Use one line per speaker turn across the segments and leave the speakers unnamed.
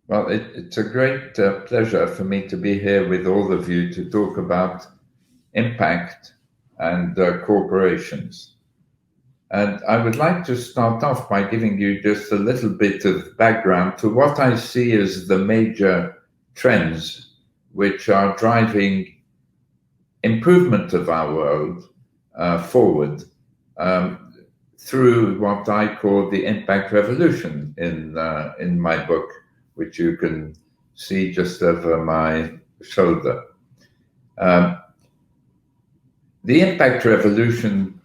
Well, it's a great pleasure for me to be here with all of you to talk about impact and corporations. And I would like to start off by giving you just a little bit of background to what I see as the major trends which are driving improvement of our world forward um, through what I call the impact revolution in my book, which you can see just over my shoulder. Um, the impact revolution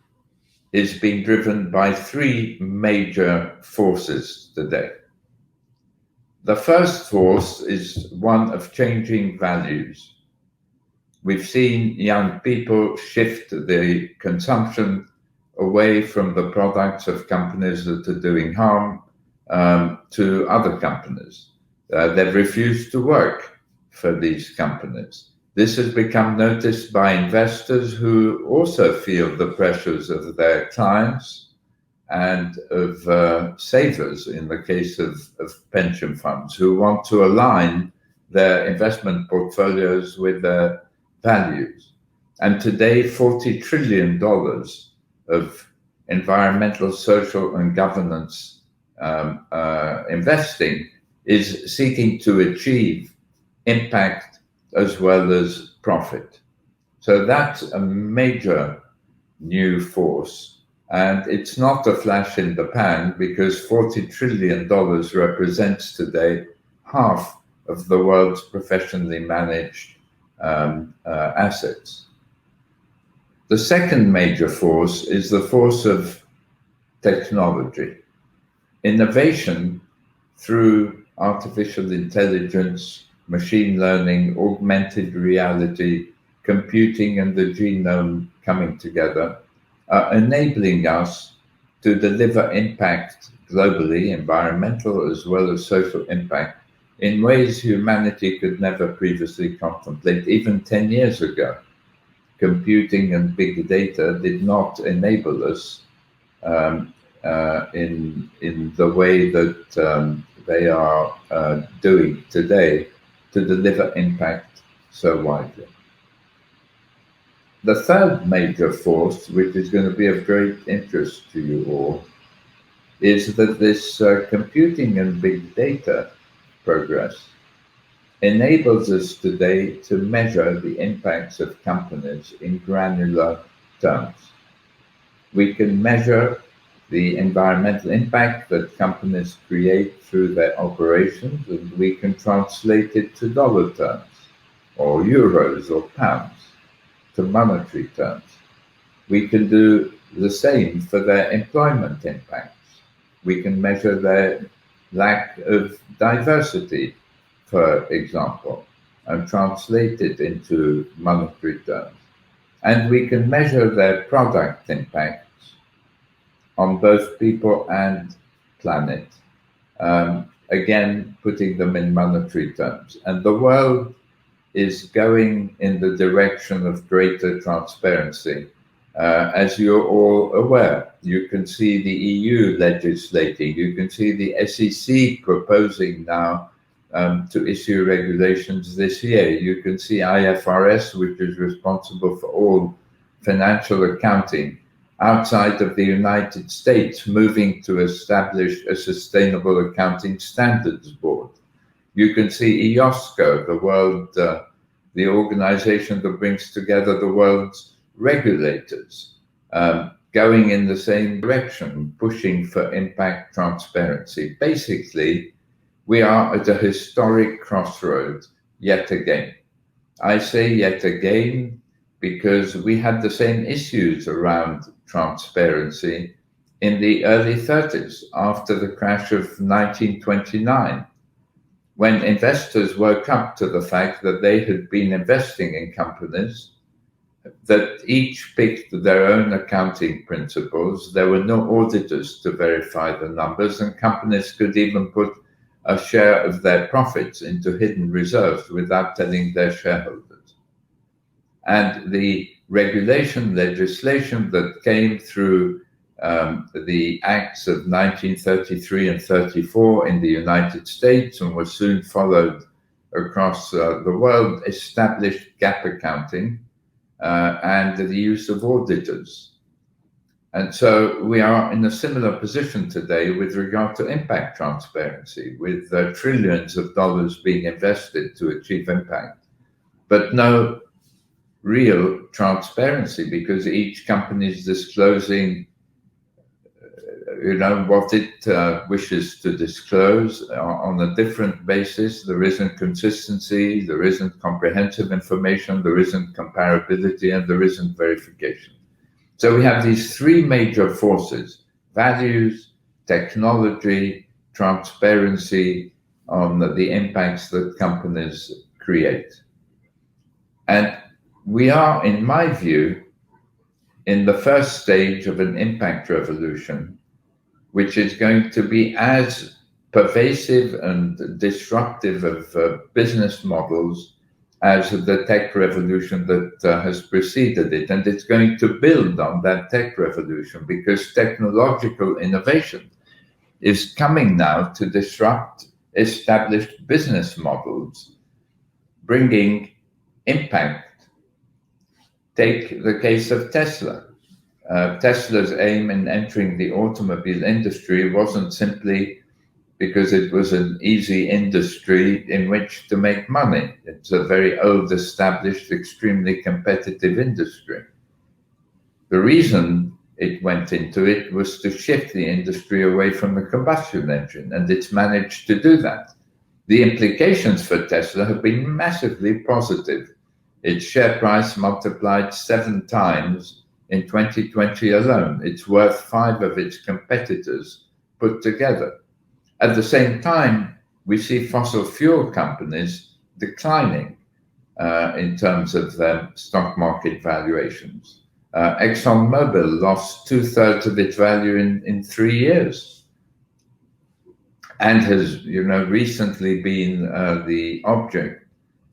is being driven by three major forces today. The first force is one of changing values. We've seen young people shift the consumption away from the products of companies that are doing harm to other companies. They've refused to work for these companies. This has become noticed by investors who also feel the pressures of their clients and of savers, in the case of pension funds, who want to align their investment portfolios with their values. And today, $40 trillion of environmental, social, and governance investing is seeking to achieve impact as well as profit. So that's a major new force. And it's not a flash in the pan, because $40 trillion represents today half of the world's professionally managed assets. The second major force is the force of technology. Innovation through artificial intelligence, machine learning, augmented reality, computing, and the genome coming together are enabling us to deliver impact globally, environmental as well as social impact, in ways humanity could never previously contemplate. Even 10 years ago, computing and big data did not enable us in the way that they are doing today to deliver impact so widely. The third major force, which is going to be of great interest to you all, is that this computing and big data progress enables us today to measure the impacts of companies in granular terms. We can measure the environmental impact that companies create through their operations, and we can translate it to dollar terms, or euros, or pounds, to monetary terms. We can do the same for their employment impacts. We can measure their lack of diversity, for example, and translate it into monetary terms. And we can measure their product impacts on both people and planet, again, putting them in monetary terms. And the world is going in the direction of greater transparency. As you're all aware, you can see the EU legislating, you can see the SEC proposing now to issue regulations this year. You can see IFRS, which is responsible for all financial accounting outside of the United States, moving to establish a sustainable accounting standards board. You can see IOSCO, the organization that brings together the world's regulators, going in the same direction, pushing for impact transparency. Basically, we are at a historic crossroads yet again. I say yet again because we had the same issues around transparency in the early 30s, after the crash of 1929, when investors woke up to the fact that they had been investing in companies that each picked their own accounting principles. There were no auditors to verify the numbers, and companies could even put a share of their profits into hidden reserves without telling their shareholders. And the regulation legislation that came through the acts of 1933 and 34 in the United States, and was soon followed across the world, established gap accounting and the use of auditors. And so we are in a similar position today with regard to impact transparency, with trillions of dollars being invested to achieve impact, but no real transparency, because each company is disclosing what it wishes to disclose on a different basis. There isn't consistency, there isn't comprehensive information, there isn't comparability, and there isn't verification. So we have these three major forces: values, technology, transparency on the impacts that companies create. And we are, in my view, in the first stage of an impact revolution, which is going to be as pervasive and disruptive of business models as the tech revolution that has preceded it. And it's going to build on that tech revolution, because technological innovation is coming now to disrupt established business models, bringing impact. Take the case of Tesla. Tesla's aim in entering the automobile industry wasn't simply because it was an easy industry in which to make money. It's a very old, established, extremely competitive industry. The reason it went into it was to shift the industry away from the combustion engine, and it's managed to do that. The implications for Tesla have been massively positive. Its share price multiplied 7 times in 2020 alone. It's worth 5 of its competitors put together. At the same time, we see fossil fuel companies declining in terms of their stock market valuations. ExxonMobil lost 2/3 of its value in 3 years, and has, recently been the object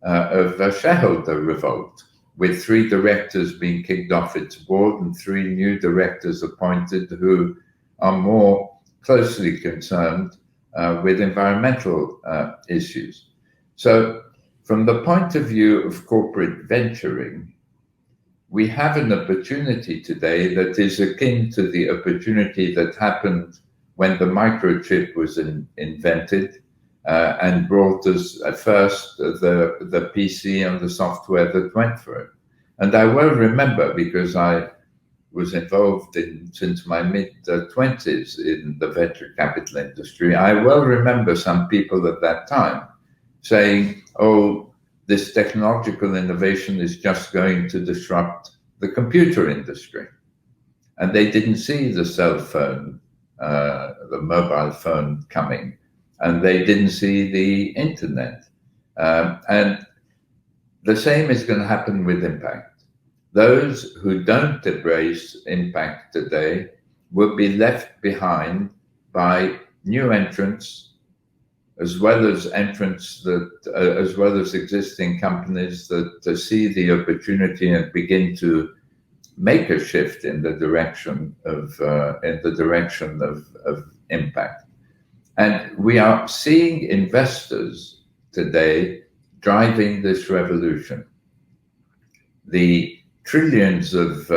of a shareholder revolt, with 3 directors being kicked off its board and 3 new directors appointed who are more closely concerned with environmental issues. So from the point of view of corporate venturing, we have an opportunity today that is akin to the opportunity that happened when the microchip was invented and brought us at first the PC and the software that went for it. And I well remember, because I was involved since my mid-20s in the venture capital industry, I well remember some people at that time saying, oh, this technological innovation is just going to disrupt the computer industry. And they didn't see the cell phone, the mobile phone coming, and they didn't see the internet. And the same is going to happen with impact. Those who don't embrace impact today will be left behind by new entrants, as well as existing companies that see the opportunity and begin to make a shift in the direction of impact. And we are seeing investors today driving this revolution. The trillions of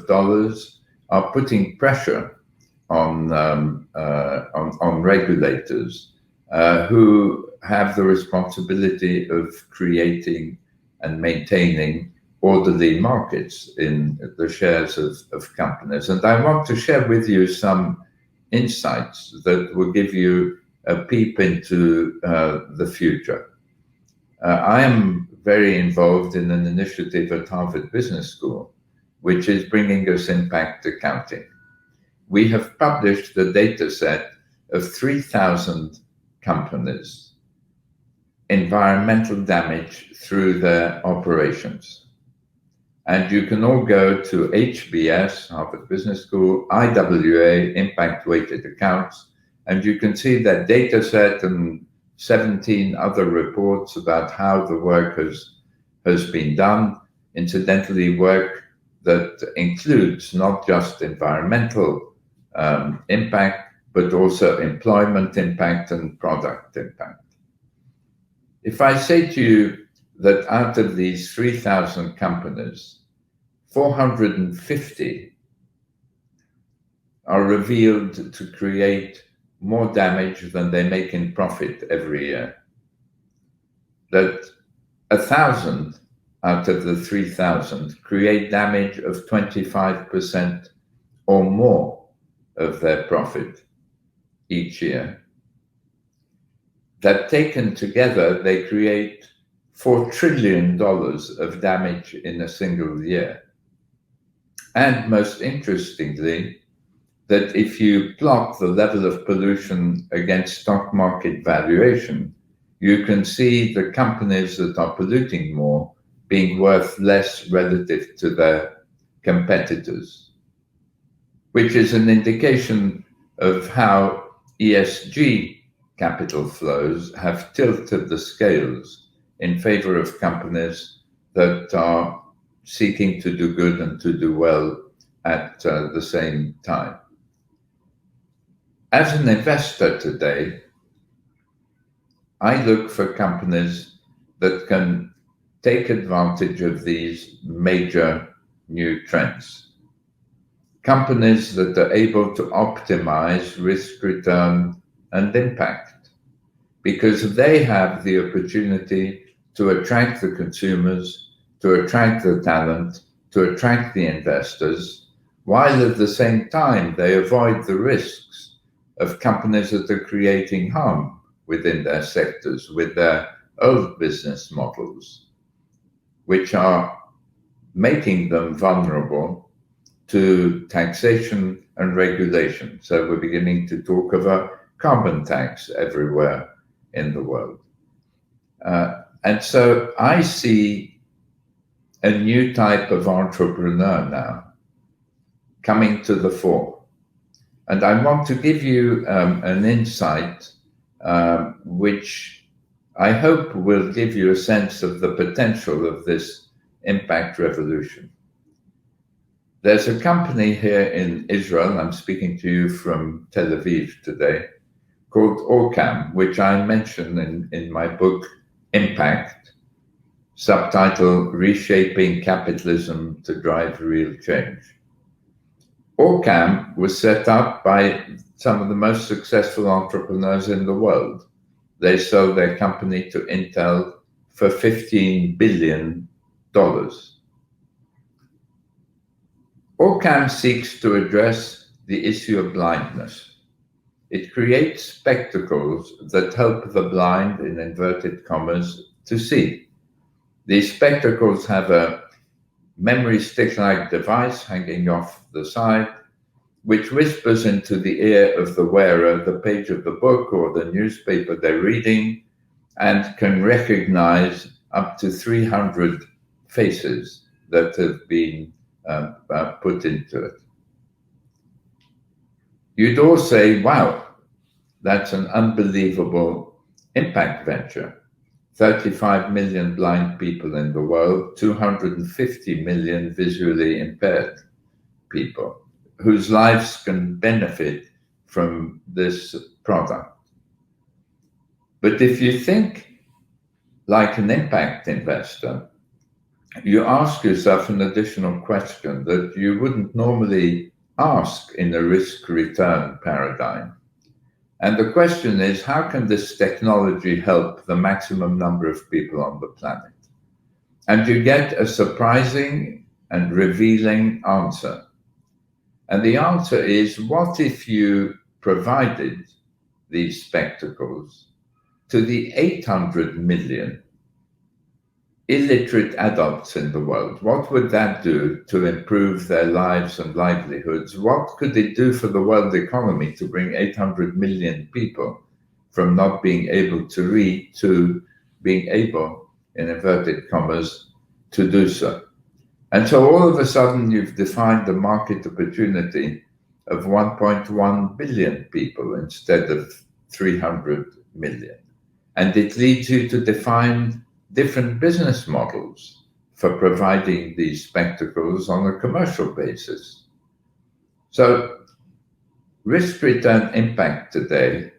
dollars are putting pressure on regulators who have the responsibility of creating and maintaining orderly markets in the shares of companies. And I want to share with you some insights that will give you a peep into the future. I am very involved in an initiative at Harvard Business School, which is bringing us impact accounting. We have published a data set of 3,000 companies' environmental damage through their operations. And you can all go to HBS, Harvard Business School, IWA, Impact Weighted Accounts, and you can see that data set and 17 other reports about how the work has been done. Incidentally, work that includes not just environmental impact, but also employment impact and product impact. If I say to you that out of these 3,000 companies, 450 are revealed to create more damage than they make in profit every year, that 1,000 out of the 3,000 create damage of 25% or more of their profit each year, that taken together, they create $4 trillion of damage in a single year. And most interestingly, that if you plot the level of pollution against stock market valuation, you can see the companies that are polluting more being worth less relative to their competitors, which is an indication of how ESG capital flows have tilted the scales in favor of companies that are seeking to do good and to do well at the same time. As an investor today, I look for companies that can take advantage of these major new trends. Companies that are able to optimize risk, return, and impact, because they have the opportunity to attract the consumers, to attract the talent, to attract the investors, while at the same time they avoid the risks of companies that are creating harm within their sectors with their old business models, which are making them vulnerable to taxation and regulation. So we're beginning to talk of a carbon tax everywhere in the world. And so I see a new type of entrepreneur now coming to the fore. And I want to give you an insight which I hope will give you a sense of the potential of this impact revolution. There's a company here in Israel, I'm speaking to you from Tel Aviv today, called Orcam, which I mention in my book, Impact, subtitle, Reshaping Capitalism to Drive Real Change. Orcam was set up by some of the most successful entrepreneurs in the world. They sold their company to Intel for $15 billion. Orcam seeks to address the issue of blindness. It creates spectacles that help the blind, in inverted commas, to see. These spectacles have a memory stick-like device hanging off the side, which whispers into the ear of the wearer the page of the book or the newspaper they're reading, and can recognize up to 300 faces that have been put into it. You'd all say, wow, that's an unbelievable impact venture. 35 million blind people in the world, 250 million visually impaired people whose lives can benefit from this product. But if you think like an impact investor, you ask yourself an additional question that you wouldn't normally ask in a risk-return paradigm. And the question is, how can this technology help the maximum number of people on the planet? And you get a surprising and revealing answer. And the answer is, what if you provided these spectacles to the 800 million illiterate adults in the world? What would that do to improve their lives and livelihoods? What could it do for the world economy to bring 800 million people from not being able to read to being able, in inverted commas, to do so? And so all of a sudden you've defined a market opportunity of 1.1 billion people instead of 300 million. And it leads you to define different business models for providing these spectacles on a commercial basis. So risk-return impact today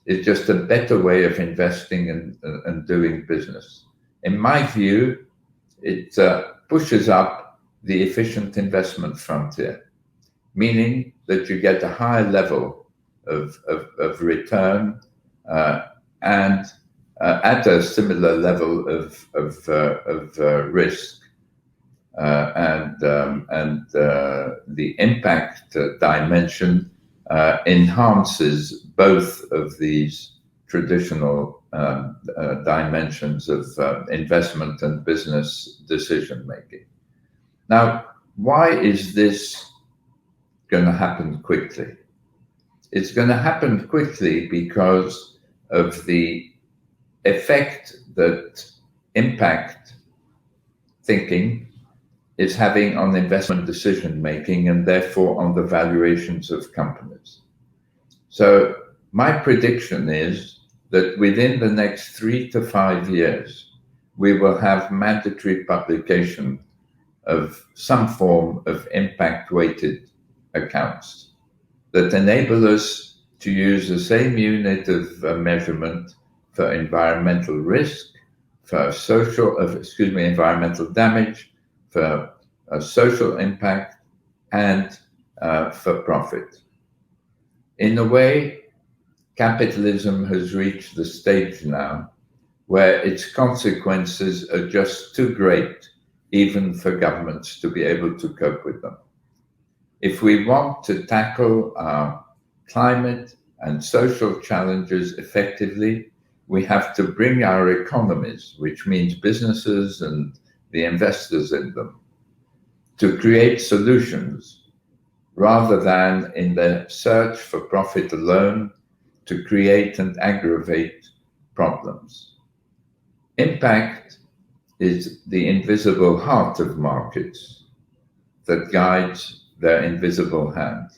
is just a better way of investing and doing business. In my view, it pushes up the efficient investment frontier, meaning that you get a higher level of return and at a similar level of risk. And the impact dimension enhances both of these traditional dimensions of investment and business decision making. Now, why is this going to happen quickly? It's going to happen quickly because of the effect that impact thinking is having on investment decision making and therefore on the valuations of companies. So my prediction is that within the next 3 to 5 years, we will have mandatory publication of some form of impact-weighted accounts that enable us to use the same unit of measurement for environmental risk, for environmental damage, for social impact, and for profit. In a way, capitalism has reached the stage now where its consequences are just too great even for governments to be able to cope with them. If we want to tackle our climate and social challenges effectively, we have to bring our economies, which means businesses and the investors in them, to create solutions rather than in their search for profit alone to create and aggravate problems. Impact is the invisible heart of markets that guides their invisible hand.